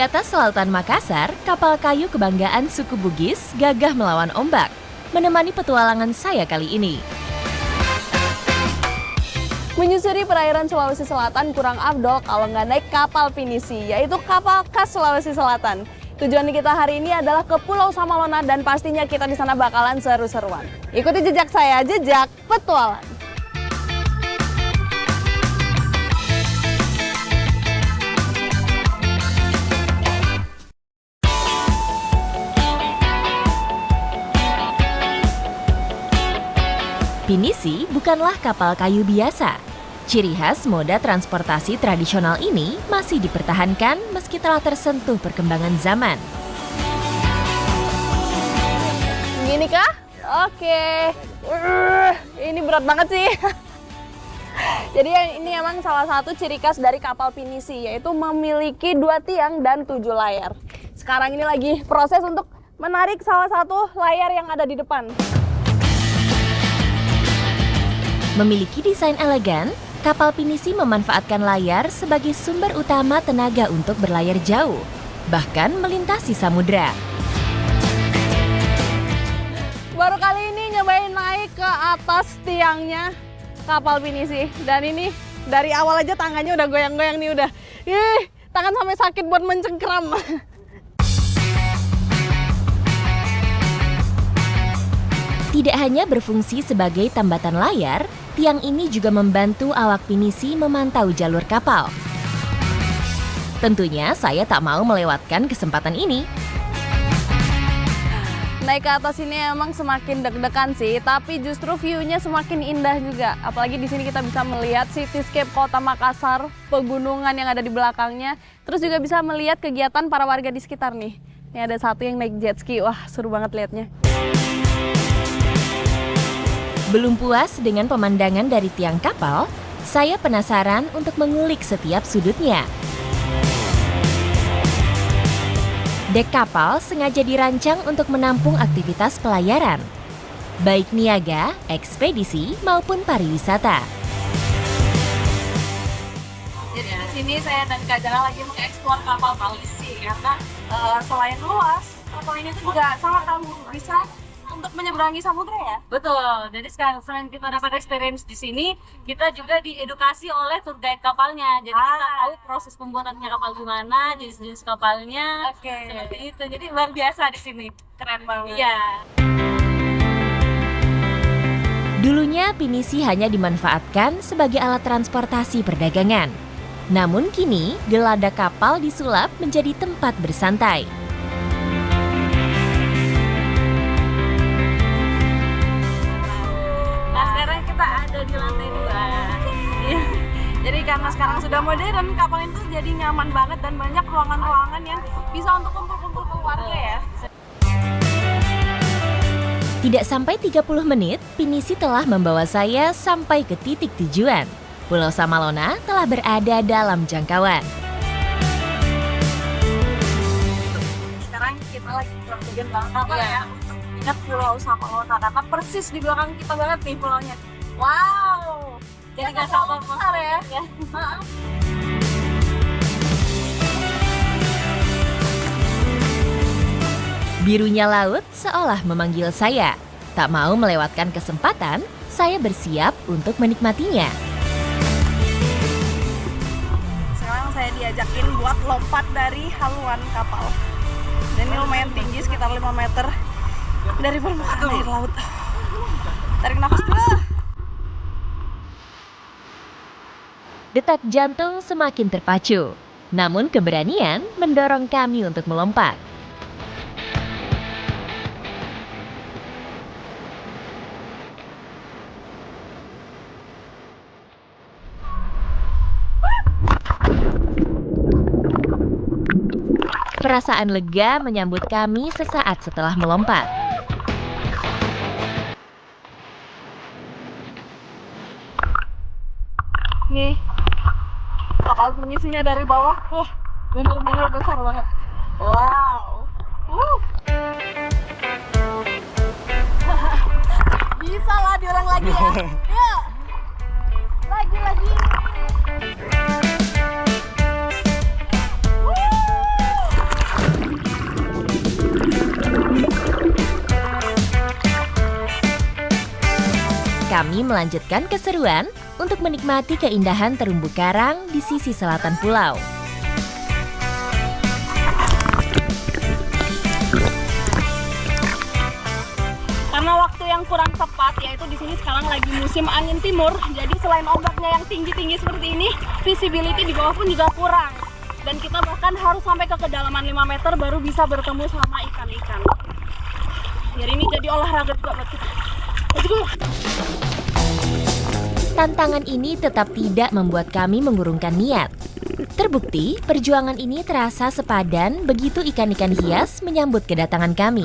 atas lautan Makassar, kapal kayu kebanggaan suku Bugis gagah melawan ombak, menemani petualangan saya kali ini. Menyusuri perairan Sulawesi Selatan kurang afdol kalau nggak naik kapal pinisi, yaitu kapal khas Sulawesi Selatan. Tujuan kita hari ini adalah ke Pulau Samalona dan pastinya kita di sana bakalan seru-seruan. Ikuti jejak saya, jejak petualang. Pinisi bukanlah kapal kayu biasa. Ciri khas moda transportasi tradisional ini masih dipertahankan meski telah tersentuh perkembangan zaman. Gini kah? Oke. Ini berat banget sih. Jadi ini emang salah satu ciri khas dari kapal pinisi, yaitu memiliki 2 tiang dan 7 layar. Sekarang ini lagi proses untuk menarik salah satu layar yang ada di depan. Memiliki desain elegan, kapal pinisi memanfaatkan layar sebagai sumber utama tenaga untuk berlayar jauh, bahkan melintasi samudra. Baru kali ini nyobain naik ke atas tiangnya kapal pinisi. Dan ini dari awal aja tangannya udah goyang-goyang nih udah. Tangan sampai sakit buat mencengkram. Tidak hanya berfungsi sebagai tambatan layar, tiang ini juga membantu awak pinisi memantau jalur kapal. Tentunya saya tak mau melewatkan kesempatan ini. Naik ke atas ini emang semakin deg-degan sih, tapi justru view-nya semakin indah juga. Apalagi di sini kita bisa melihat cityscape kota Makassar, pegunungan yang ada di belakangnya, terus juga bisa melihat kegiatan para warga di sekitar nih. Ini ada satu yang naik jet ski, wah seru banget liatnya. Belum puas dengan pemandangan dari tiang kapal, saya penasaran untuk mengulik setiap sudutnya. Dek kapal sengaja dirancang untuk menampung aktivitas pelayaran, baik niaga, ekspedisi, maupun pariwisata. Jadi di sini saya dan Kak Jana lagi mengeksplor kapal pinisi karena selain luas, kapal ini tuh juga sangat bisa untuk menyeberangi samudra ya. Betul. Jadi sekarang selain kita dapat experience di sini, kita juga diedukasi oleh tour guide kapalnya. Jadi kita tahu proses pembuatannya kapal gimana, jenis-jenis kapalnya. Seperti itu. Jadi luar biasa di sini. Keren banget. Iya. Dulunya pinisi hanya dimanfaatkan sebagai alat transportasi perdagangan. Namun kini geladak kapal disulap menjadi tempat bersantai. Di lantai 2. Jadi karena sekarang sudah modern, kapal itu jadi nyaman banget dan banyak ruangan-ruangan yang bisa untuk kumpul-kumpul keluarga ya. Tidak sampai 30 menit, pinisi telah membawa saya sampai ke titik tujuan. Pulau Samalona telah berada dalam jangkauan. Sekarang kita lagi bagian belakang kapal ya. Ingat Pulau Samalona karena persis di belakang kita banget nih pulaunya. Wow, jadi nggak sabar besar ya. Birunya laut seolah memanggil saya. Tak mau melewatkan kesempatan, saya bersiap untuk menikmatinya. Sekarang saya diajakin buat lompat dari haluan kapal. Dan ini lumayan tinggi, sekitar 5 meter dari permukaan air laut. Tarik nafas dulu. Detak jantung semakin terpacu, namun keberanian mendorong kami untuk melompat. Perasaan lega menyambut kami sesaat setelah melompat. Nih, kapal pinisinya dari bawah, bener-bener besar banget. Wow. Bisa lah diulang lagi ya. Yuk. Lagi. kami melanjutkan keseruan untuk menikmati keindahan terumbu karang di sisi selatan pulau. Karena waktu yang kurang tepat, yaitu di sini sekarang lagi musim angin timur, jadi selain ombaknya yang tinggi-tinggi seperti ini, visibility di bawah pun juga kurang. Dan kita bahkan harus sampai ke kedalaman 5 meter baru bisa bertemu sama ikan-ikan. Jadi ini jadi olahraga juga buat kita. Let's go! Tantangan ini tetap tidak membuat kami mengurungkan niat. Terbukti, perjuangan ini terasa sepadan begitu ikan-ikan hias menyambut kedatangan kami.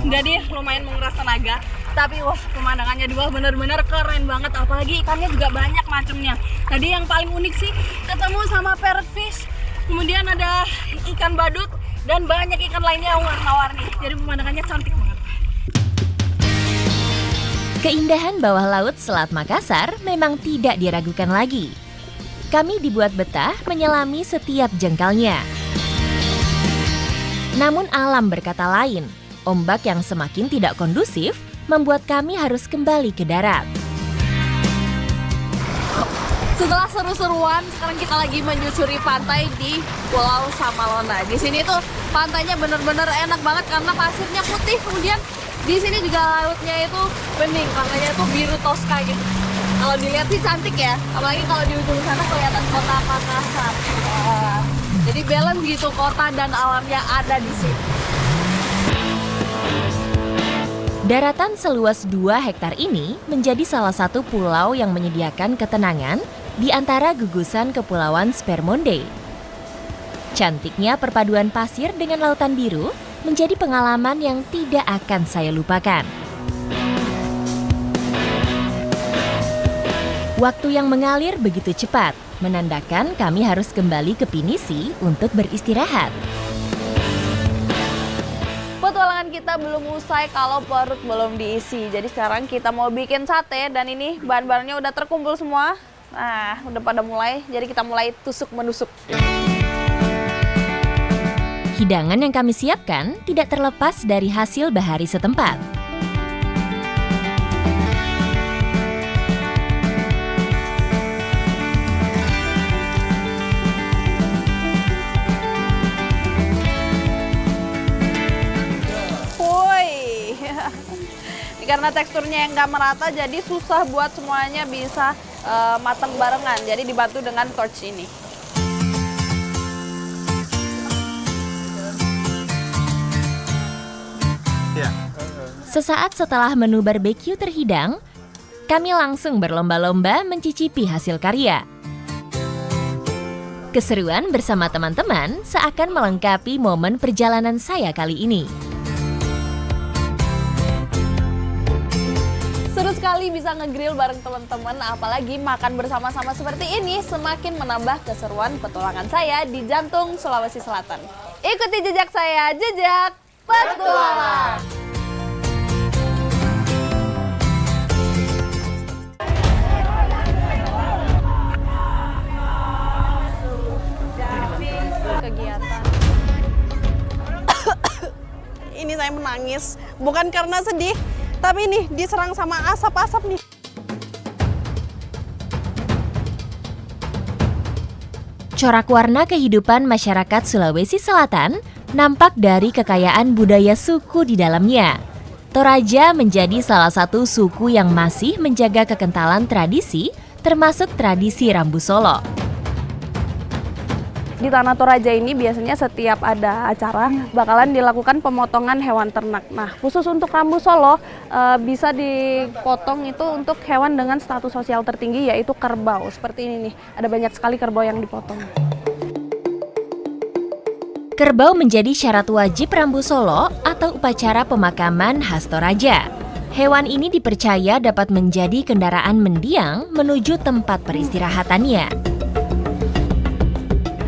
Jadi lumayan menguras tenaga, tapi wah pemandangannya di bawah benar-benar keren banget, apalagi ikannya juga banyak macamnya. Tadi yang paling unik sih ketemu sama parrotfish, kemudian ada ikan badut dan banyak ikan lainnya yang warna-warni. Jadi pemandangannya cantik banget. Keindahan bawah laut Selat Makassar memang tidak diragukan lagi. Kami dibuat betah menyelami setiap jengkalnya. Namun alam berkata lain. Ombak yang semakin tidak kondusif membuat kami harus kembali ke darat. Setelah seru-seruan, sekarang kita lagi menyusuri pantai di Pulau Samalona. Di sini tuh pantainya bener-bener enak banget karena pasirnya putih, kemudian di sini juga lautnya itu bening, pantainya itu biru toska gitu. Kalau dilihat sih cantik ya, apalagi kalau di ujung sana kelihatan kota Makassar. Jadi balance gitu, kota dan alamnya ada di sini. Daratan seluas 2 hektar ini menjadi salah satu pulau yang menyediakan ketenangan di antara gugusan Kepulauan Spermonde. Cantiknya perpaduan pasir dengan lautan biru menjadi pengalaman yang tidak akan saya lupakan. Waktu yang mengalir begitu cepat, menandakan kami harus kembali ke Pinisi untuk beristirahat. Petualangan kita belum usai kalau perut belum diisi. Jadi sekarang kita mau bikin sate dan ini bahan-bahannya udah terkumpul semua. Nah, udah pada mulai. Jadi kita mulai tusuk menusuk. Hidangan yang kami siapkan tidak terlepas dari hasil bahari setempat. Karena teksturnya yang nggak merata, jadi susah buat semuanya bisa matang barengan. Jadi dibantu dengan torch ini. Sesaat setelah menu barbeque terhidang, kami langsung berlomba-lomba mencicipi hasil karya. Keseruan bersama teman-teman seakan melengkapi momen perjalanan saya kali ini. Seru sekali bisa nge-grill bareng teman-teman, apalagi makan bersama-sama seperti ini semakin menambah keseruan petualangan saya di jantung Sulawesi Selatan. Ikuti jejak saya, jejak petualang! Kegiatan. Ini saya menangis, bukan karena sedih, tapi nih diserang sama asap-asap nih. Corak warna kehidupan masyarakat Sulawesi Selatan nampak dari kekayaan budaya suku di dalamnya. Toraja menjadi salah satu suku yang masih menjaga kekentalan tradisi, termasuk tradisi Rambu Solo. Di Tanah Toraja ini biasanya setiap ada acara bakalan dilakukan pemotongan hewan ternak. Nah, khusus untuk Rambu Solo bisa dipotong itu untuk hewan dengan status sosial tertinggi, yaitu kerbau. Seperti ini nih, ada banyak sekali kerbau yang dipotong. Kerbau menjadi syarat wajib Rambu Solo atau upacara pemakaman khas Toraja. Hewan ini dipercaya dapat menjadi kendaraan mendiang menuju tempat peristirahatannya.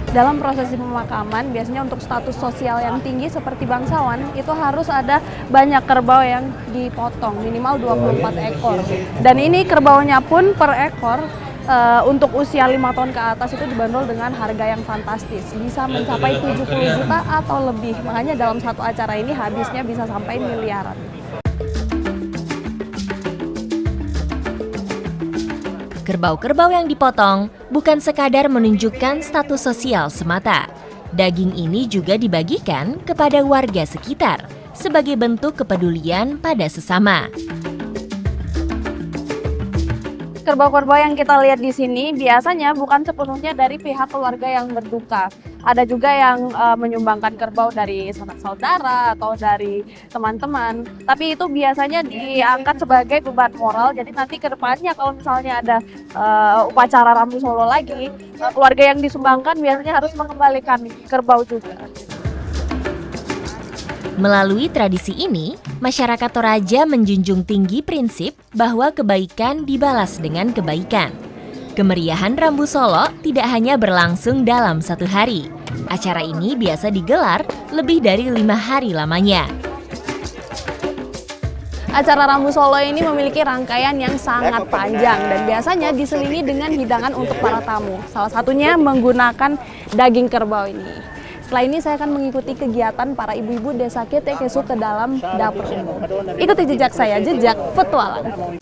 Dalam prosesi pemakaman, biasanya untuk status sosial yang tinggi seperti bangsawan, itu harus ada banyak kerbau yang dipotong, minimal 24 ekor. Dan ini kerbaunya pun per ekor, untuk usia 5 tahun ke atas itu dibanderol dengan harga yang fantastis. Bisa mencapai 70 juta atau lebih. Makanya dalam satu acara ini habisnya bisa sampai miliaran. Kerbau-kerbau yang dipotong bukan sekadar menunjukkan status sosial semata. Daging ini juga dibagikan kepada warga sekitar sebagai bentuk kepedulian pada sesama. Kerbau-kerbau yang kita lihat di sini biasanya bukan sepenuhnya dari pihak keluarga yang berduka. Ada juga yang menyumbangkan kerbau dari sanak saudara atau dari teman-teman. Tapi itu biasanya diangkat sebagai beban moral. Jadi nanti ke depannya kalau misalnya ada upacara Rambu Solo lagi, keluarga yang disumbangkan biasanya harus mengembalikan kerbau juga. Melalui tradisi ini, masyarakat Toraja menjunjung tinggi prinsip bahwa kebaikan dibalas dengan kebaikan. Kemeriahan Rambu Solo tidak hanya berlangsung dalam satu hari. Acara ini biasa digelar lebih dari 5 hari lamanya. Acara Rambu Solo ini memiliki rangkaian yang sangat panjang dan biasanya diselingi dengan hidangan untuk para tamu. Salah satunya menggunakan daging kerbau ini. Setelah ini saya akan mengikuti kegiatan para ibu-ibu desa Ketekesu ke dalam dapur umum. Ikuti jejak saya, jejak petualang.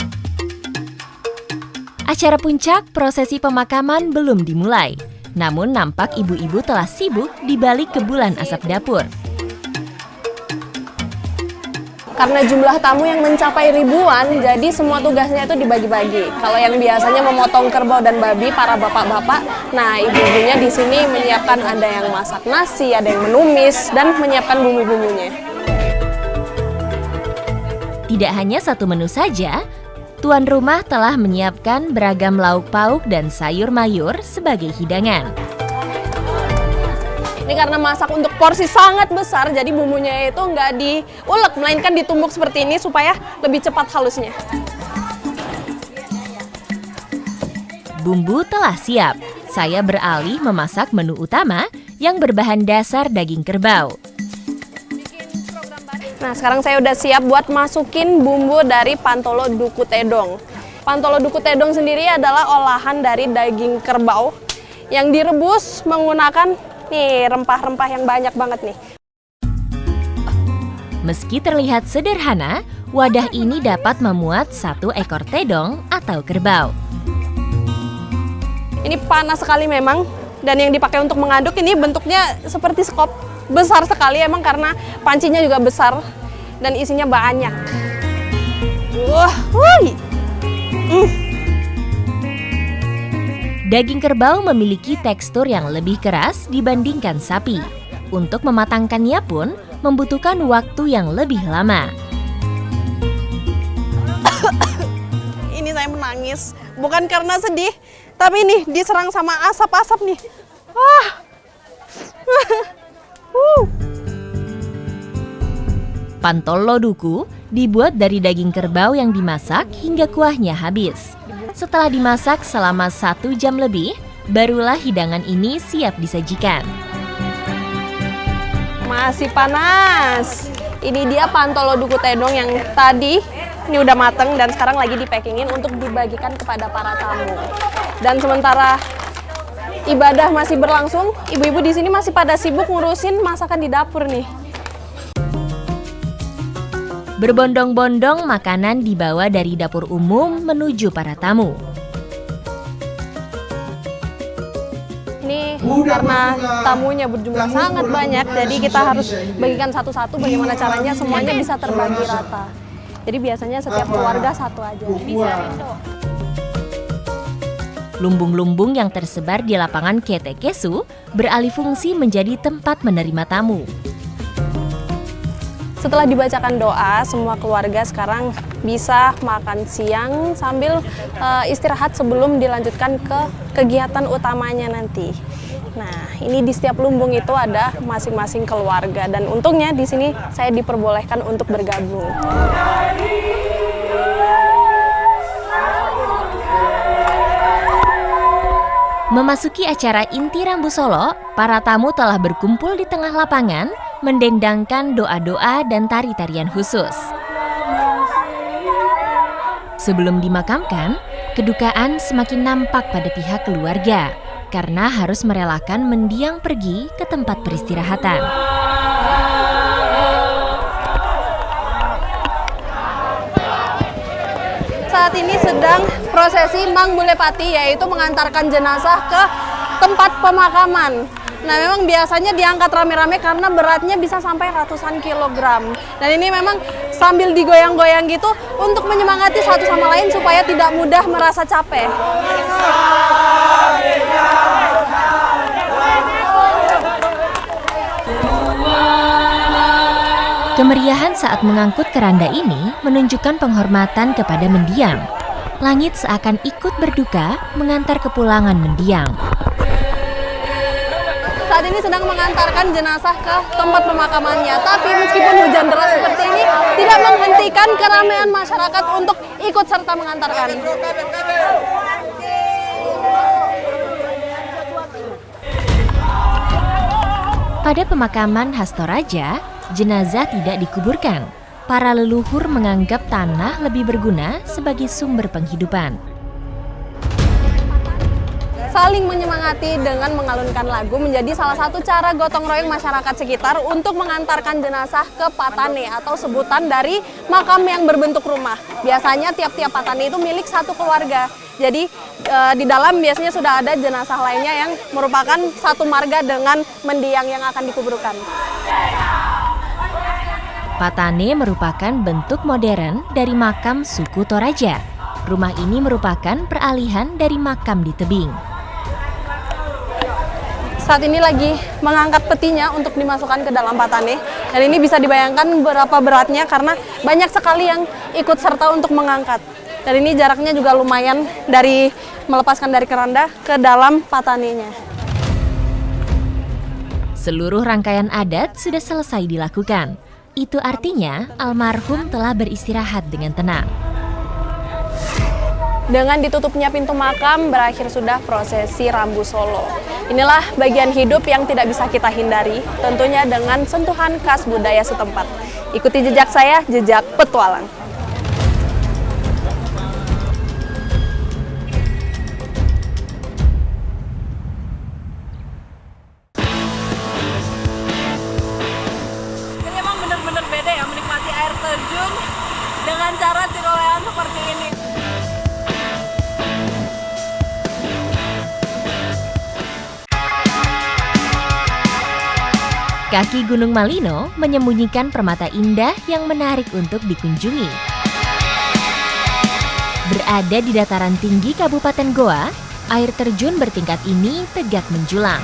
Acara puncak prosesi pemakaman belum dimulai. Namun nampak ibu-ibu telah sibuk di balik kebulan asap dapur. Karena jumlah tamu yang mencapai ribuan, jadi semua tugasnya itu dibagi-bagi. Kalau yang biasanya memotong kerbau dan babi, para bapak-bapak, nah ibu-ibunya di sini menyiapkan, ada yang masak nasi, ada yang menumis, dan menyiapkan bumbu-bumbunya. Tidak hanya satu menu saja, tuan rumah telah menyiapkan beragam lauk pauk dan sayur mayur sebagai hidangan. Ini karena masak untuk porsi sangat besar, jadi bumbunya itu nggak diulek, melainkan ditumbuk seperti ini supaya lebih cepat halusnya. Bumbu telah siap. Saya beralih memasak menu utama yang berbahan dasar daging kerbau. Nah, sekarang saya udah siap buat masukin bumbu dari Pantolo Duku Tedong. Pantolo Duku Tedong sendiri adalah olahan dari daging kerbau yang direbus menggunakan nih rempah-rempah yang banyak banget nih. Meski terlihat sederhana, wadah ini dapat memuat 1 ekor tedong atau kerbau. Ini panas sekali memang, dan yang dipakai untuk mengaduk ini bentuknya seperti skop. Besar sekali emang karena pancinya juga besar dan isinya banyak. Daging kerbau memiliki tekstur yang lebih keras dibandingkan sapi. Untuk mematangkannya pun membutuhkan waktu yang lebih lama. Ini saya menangis, bukan karena sedih, tapi nih diserang sama asap-asap nih. Pantolo duku dibuat dari daging kerbau yang dimasak hingga kuahnya habis. Setelah dimasak selama 1 jam lebih, barulah hidangan ini siap disajikan. Masih panas. Ini dia Pantolo Duku Tedong yang tadi ini udah mateng dan sekarang lagi dipackingin untuk dibagikan kepada para tamu. Dan sementara ibadah masih berlangsung, ibu-ibu di sini masih pada sibuk ngurusin masakan di dapur nih. Berbondong-bondong makanan dibawa dari dapur umum menuju para tamu. Ini karena tamunya berjumlah sangat banyak, jadi kita harus bagikan satu-satu bagaimana caranya semuanya bisa terbagi rata. Jadi biasanya setiap keluarga satu aja. Lumbung-lumbung yang tersebar di lapangan Ketekesu beralih fungsi menjadi tempat menerima tamu. Setelah dibacakan doa, semua keluarga sekarang bisa makan siang sambil istirahat sebelum dilanjutkan ke kegiatan utamanya nanti. Nah, ini di setiap lumbung itu ada masing-masing keluarga dan untungnya di sini saya diperbolehkan untuk bergabung. Memasuki acara inti Rambu Solo, para tamu telah berkumpul di tengah lapangan, mendendangkan doa-doa dan tari-tarian khusus. Sebelum dimakamkan, kedukaan semakin nampak pada pihak keluarga karena harus merelakan mendiang pergi ke tempat peristirahatan. saat ini sedang prosesi Mangbulepati, yaitu mengantarkan jenazah ke tempat pemakaman. Nah, memang biasanya diangkat rame-rame karena beratnya bisa sampai ratusan kilogram. Dan ini memang sambil digoyang-goyang gitu untuk menyemangati satu sama lain supaya tidak mudah merasa capek. Kemeriahan saat mengangkut keranda ini menunjukkan penghormatan kepada mendiang. Langit seakan ikut berduka mengantar kepulangan mendiang. Saat ini sedang mengantarkan jenazah ke tempat pemakamannya. Tapi meskipun hujan deras seperti ini, tidak menghentikan keramaian masyarakat untuk ikut serta mengantarkan. Pada pemakaman khas Toraja, jenazah tidak dikuburkan. Para leluhur menganggap tanah lebih berguna sebagai sumber penghidupan. Saling menyemangati dengan mengalunkan lagu menjadi salah satu cara gotong royong masyarakat sekitar untuk mengantarkan jenazah ke patane atau sebutan dari makam yang berbentuk rumah. Biasanya tiap-tiap patane itu milik satu keluarga. Jadi di dalam biasanya sudah ada jenazah lainnya yang merupakan satu marga dengan mendiang yang akan dikuburkan. Patane merupakan bentuk modern dari makam suku Toraja. Rumah ini merupakan peralihan dari makam di tebing. Saat ini lagi mengangkat petinya untuk dimasukkan ke dalam patane. Dan ini bisa dibayangkan berapa beratnya karena banyak sekali yang ikut serta untuk mengangkat. Dan ini jaraknya juga lumayan dari melepaskan dari keranda ke dalam patanenya. Seluruh rangkaian adat sudah selesai dilakukan. Itu artinya almarhum telah beristirahat dengan tenang. Dengan ditutupnya pintu makam, berakhir sudah prosesi Rambu Solo. Inilah bagian hidup yang tidak bisa kita hindari, tentunya dengan sentuhan khas budaya setempat. Ikuti jejak saya, jejak petualang. Ini emang bener-bener beda ya menikmati air terjun dengan cara tirolean seperti ini. Kaki Gunung Malino menyembunyikan permata indah yang menarik untuk dikunjungi. Berada di dataran tinggi Kabupaten Goa, air terjun bertingkat ini tegak menjulang.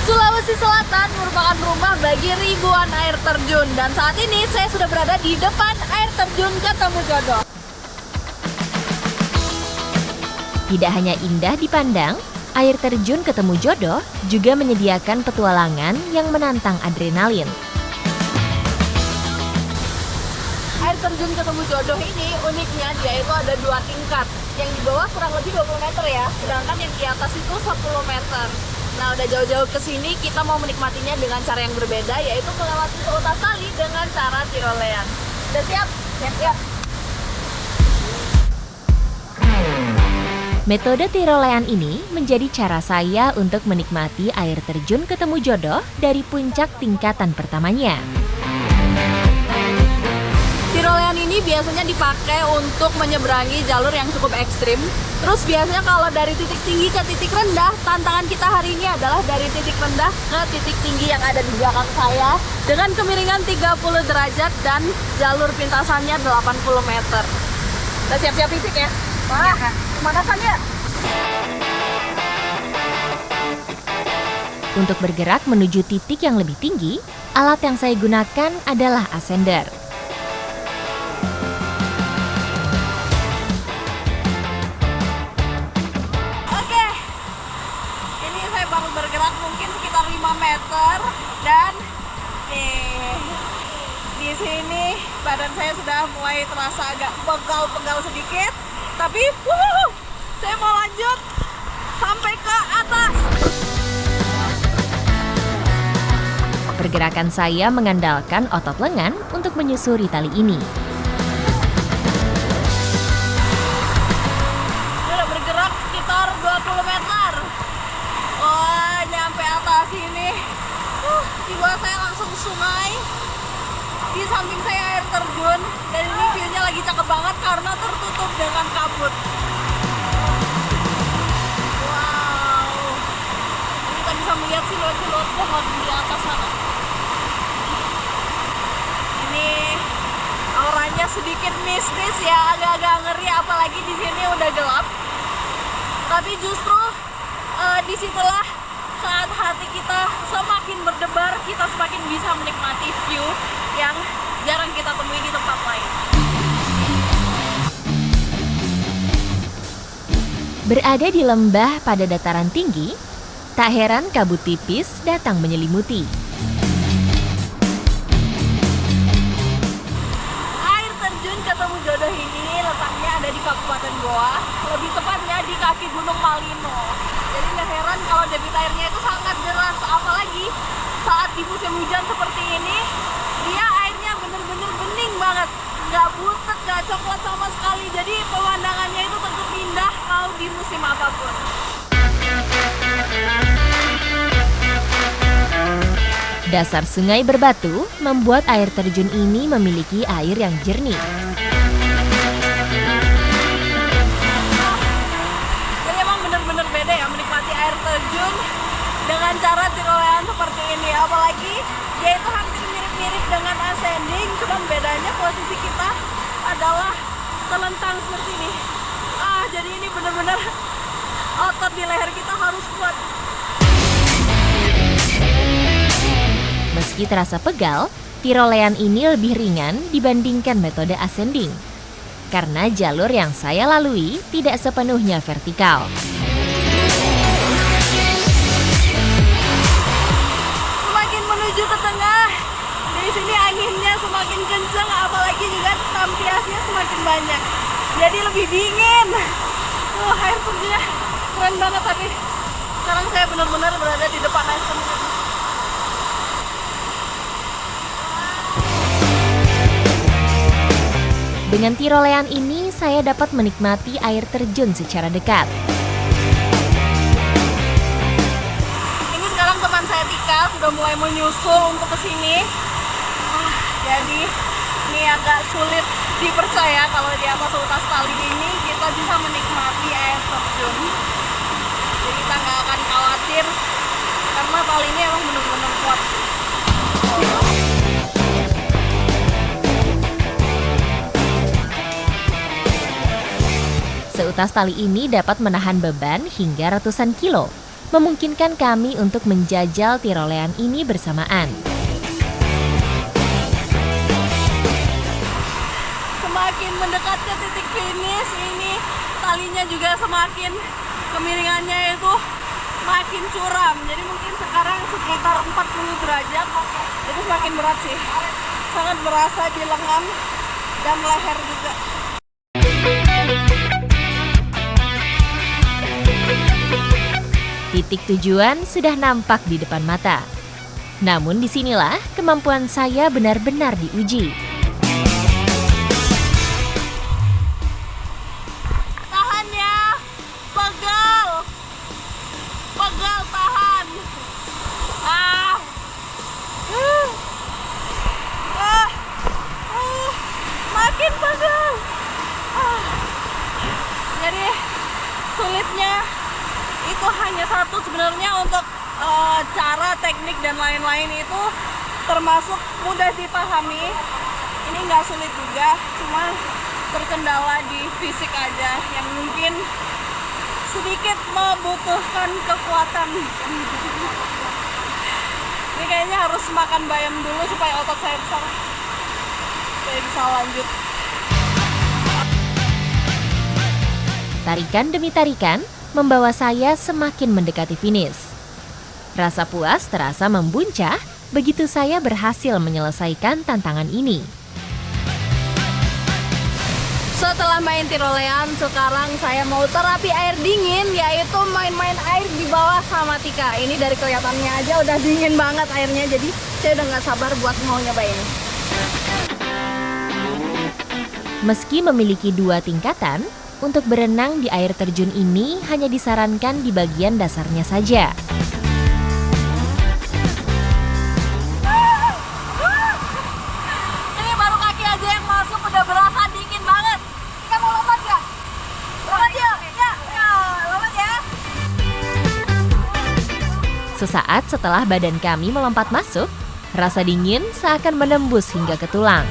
Sulawesi Selatan merupakan rumah bagi ribuan air terjun dan saat ini saya sudah berada di depan air terjun Ketemu Jodoh. Tidak hanya indah dipandang, air terjun Ketemu Jodoh juga menyediakan petualangan yang menantang adrenalin. Air terjun Ketemu Jodoh ini uniknya dia itu ada 2 tingkat. Yang di bawah kurang lebih 20 meter ya, sedangkan yang di atas itu 10 meter. Nah, udah jauh-jauh ke sini kita mau menikmatinya dengan cara yang berbeda, yaitu melewati seutas tali dengan cara tirolean. Udah siap? Siap ya. Metode tirolean ini menjadi cara saya untuk menikmati air terjun Ketemu Jodoh dari puncak tingkatan pertamanya. Tirolean ini biasanya dipakai untuk menyeberangi jalur yang cukup ekstrim. Terus biasanya kalau dari titik tinggi ke titik rendah, tantangan kita hari ini adalah dari titik rendah ke titik tinggi yang ada di belakang saya dengan kemiringan 30 derajat dan jalur pintasannya 80 meter. Udah siap-siap fisik ya? Wah, pemanasan ya? Untuk bergerak menuju titik yang lebih tinggi, alat yang saya gunakan adalah ascender. Oke, ini saya baru bergerak mungkin sekitar 5 meter dan di sini badan saya sudah mulai terasa agak pegal-pegal sedikit, tapi saya mau lanjut sampai ke atas. Pergerakan saya mengandalkan otot lengan untuk menyusuri tali ini. Udah bergerak sekitar 20 meter. Wah, nyampe atas ini. Di bawah saya langsung sungai. Di samping saya air terjun. Dan ini view-nya lagi cakep banget karena tertutup dengan kabut. Wow, kita bisa melihat siluet-siluet pohon di atas sana. Ini auranya sedikit mistis ya, agak-agak ngeri, apalagi di sini udah gelap. Tapi justru disitulah saat hati kita semakin berdebar, kita semakin bisa menikmati view yang jarang kita temui di tempat lain. Berada di lembah pada dataran tinggi, tak heran kabut tipis datang menyelimuti. Air terjun Ketemu Jodoh ini letaknya ada di Kabupaten Goa, lebih tepatnya di kaki Gunung Malino. Jadi nggak heran kalau debit airnya itu sangat deras, apalagi saat di musim hujan seperti ini, dia airnya bener-bener bening banget, nggak butek, nggak coklat sama sekali. Jadi pemandangannya itu tetap indah mau di musim apapun. Dasar sungai berbatu membuat air terjun ini memiliki air yang jernih. Jadi emang bener-bener beda ya menikmati air terjun dengan cara tirolean seperti ini. Apalagi dia itu hampir mirip-mirip dengan ascending, cuman bedanya posisi kita adalah telentang seperti ini. Jadi ini bener-bener otot di leher kita harus kuat. Meski terasa pegal, tirolean ini lebih ringan dibandingkan metode ascending. Karena jalur yang saya lalui tidak sepenuhnya vertikal. Semakin menuju ke tengah, di sini anginnya semakin kencang, apalagi juga tampiasnya semakin banyak. Jadi lebih dingin. Air terjunnya keren banget, tapi sekarang saya benar-benar berada di depan air terjun. Dengan tirolean ini, saya dapat menikmati air terjun secara dekat. Ini sekarang teman saya Tika sudah mulai menyusul untuk ke sini. Jadi ini agak sulit dipercaya kalau di atas utas tali ini kita bisa menikmati air terjun. Jadi kita nggak akan khawatir karena tali ini emang benar-benar kuat. Seutas tali ini dapat menahan beban hingga ratusan kilo, memungkinkan kami untuk menjajal tirolean ini bersamaan. Semakin mendekat ke titik finish ini, talinya juga semakin kemiringannya itu makin curam. Jadi mungkin sekarang sekitar 40 derajat, itu semakin berat sih. Sangat berasa di lengan dan leher juga. Titik tujuan sudah nampak di depan mata. Namun disinilah kemampuan saya benar-benar diuji. Tahan ya, pegal, tahan. Makin pegal. Jadi sulitnya itu hanya satu sebenarnya, untuk cara, teknik, dan lain-lain itu termasuk mudah dipahami. Ini nggak sulit juga, cuma terkendala di fisik aja yang mungkin sedikit membutuhkan kekuatan. Ini kayaknya harus makan bayam dulu supaya otot saya besar, supaya bisa lanjut. Tarikan demi tarikan membawa saya semakin mendekati finish. Rasa puas terasa membuncah begitu saya berhasil menyelesaikan tantangan ini. Setelah main tirolean, sekarang saya mau terapi air dingin, yaitu main-main air di bawah sama Tika. Ini dari kelihatannya aja udah dingin banget airnya, jadi saya udah nggak sabar buat mau nyobain. Meski memiliki 2 tingkatan, untuk berenang di air terjun ini hanya disarankan di bagian dasarnya saja. Ini baru kaki aja yang masuk udah berasa dingin banget. Sesaat setelah badan kami melompat masuk, rasa dingin seakan menembus hingga ke tulang.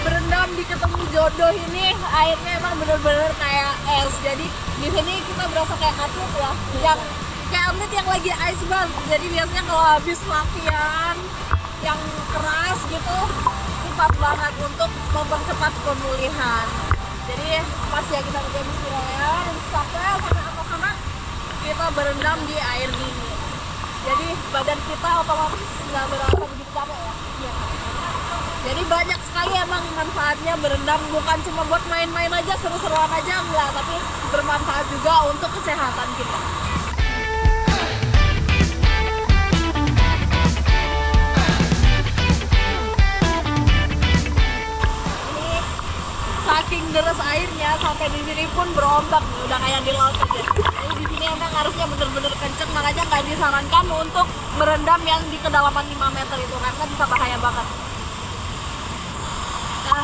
Berendam di Ketemu Jodoh ini airnya emang bener-bener kayak es. Jadi di sini kita berasa kayak atlet ya, yang kayak atlet yang lagi ice bath. Jadi biasanya kalau habis latihan yang keras gitu, ini pas banget untuk mempercepat pemulihan. Jadi pas ya kita udah istirahat dan capek sama kita berendam di air dingin. Jadi badan kita otomatis nggak berasa begitu capek ya. Iya. Jadi banyak sekali emang manfaatnya berendam, bukan cuma buat main-main aja, seru-seruan aja enggak, tapi bermanfaat juga untuk kesehatan kita. Ini saking deras airnya sampai di sini pun berombak, udah kayak di laut aja. Jadi di sini emang harusnya bener-bener kenceng, makanya nggak disarankan untuk berendam yang di kedalaman 5 meter itu karena bisa bahaya banget. Nah,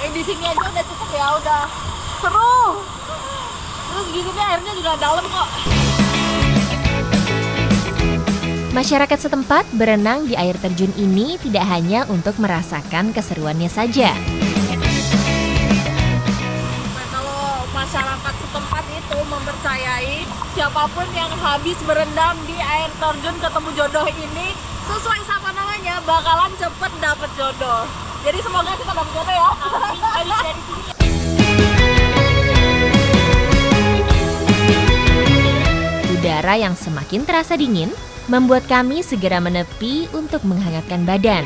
di sini aja udah cukup ya, udah seru. Terus di sini airnya juga dalam kok. Masyarakat setempat berenang di air terjun ini tidak hanya untuk merasakan keseruannya saja. Nah, kalau masyarakat setempat itu mempercayai siapapun yang habis berendam di air terjun Ketemu Jodoh ini, sesuai sama namanya, bakalan cepet dapet jodoh. Jadi semoga kita dapat jodoh ya. Udara yang semakin terasa dingin membuat kami segera menepi untuk menghangatkan badan.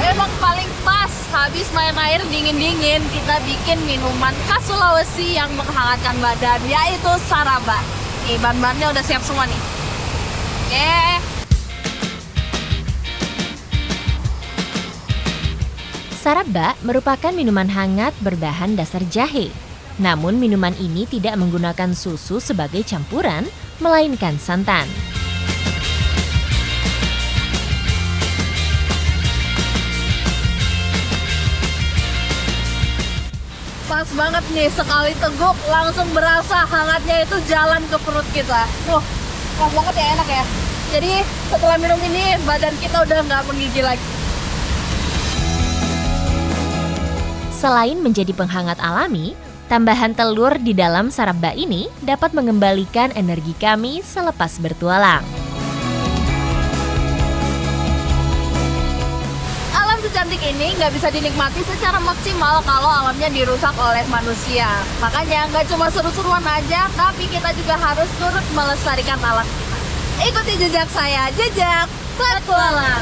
Emang paling pas habis main air dingin-dingin, kita bikin minuman khas Sulawesi yang menghangatkan badan, yaitu saraba. Nih, bahan-bahannya udah siap semua nih. Oke. Saraba merupakan minuman hangat berbahan dasar jahe. Namun minuman ini tidak menggunakan susu sebagai campuran, melainkan santan. Pas banget nih, sekali teguk langsung berasa hangatnya itu jalan ke perut kita. Pas banget ya, enak ya. Jadi setelah minum ini badan kita udah nggak menggigil lagi. Selain menjadi penghangat alami, tambahan telur di dalam saraba ini dapat mengembalikan energi kami selepas bertualang. Alam secantik ini nggak bisa dinikmati secara maksimal kalau alamnya dirusak oleh manusia. Makanya nggak cuma seru-seruan aja, tapi kita juga harus turut melestarikan alam kita. Ikuti jejak saya, jejak petualang.